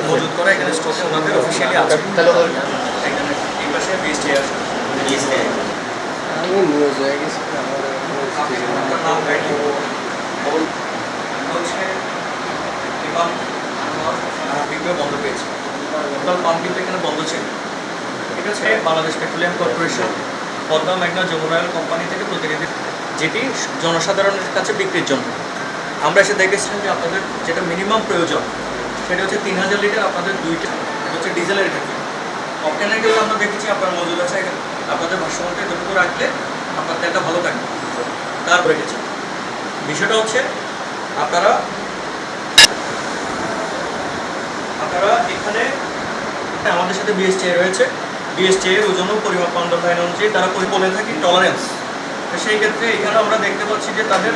মজুদ করা এখানে স্টকে ওনাদের অফিসিয়ালি আছে। এখানে এই পাশে বিএসটি আছে, বিএসটি আমি নিউজ হয়ে গেছি আমার নাম গাইড হচ্ছে ইমাম বিক্রয় বন্ধ পেয়েছে। টোটাল পাম্প কিন্তু এখানে বন্ধ ছিল। ঠিক আছে, বাংলাদেশ পেট্রোলিয়াম কর্পোরেশন পদ্মা মেঘনা যমুনা অয়েল কোম্পানি থেকে প্রতিনিধি, যেটি জনসাধারণের কাছে বিক্রির জন্য। আমরা এসে দেখেছিলাম যে আপনাদের যেটা মিনিমাম প্রয়োজন সেটা হচ্ছে 3000 লিটার, আপনাদের 2টা হচ্ছে ডিজেলের ট্যাঙ্কি। অকটেনের ক্ষেত্রে আমরা দেখেছি আপনার মজুদ আছে এখানে, আপনাদের ভারসাম্যটা এতটুকু রাখলে আপনার তেলটা ভালো থাকবে। তারপর রেখেছি বিষয়টা হচ্ছে আপনারা এখানে আমাদের সাথে বিএসটিআই রয়েছে। বিএসটিআই এর ওজন পরিমাপ মানদণ্ড আইন অনুযায়ী তারা বলে থাকি টলারেন্স। সেই ক্ষেত্রে এখানে আমরা দেখতে পাচ্ছি যে তাদের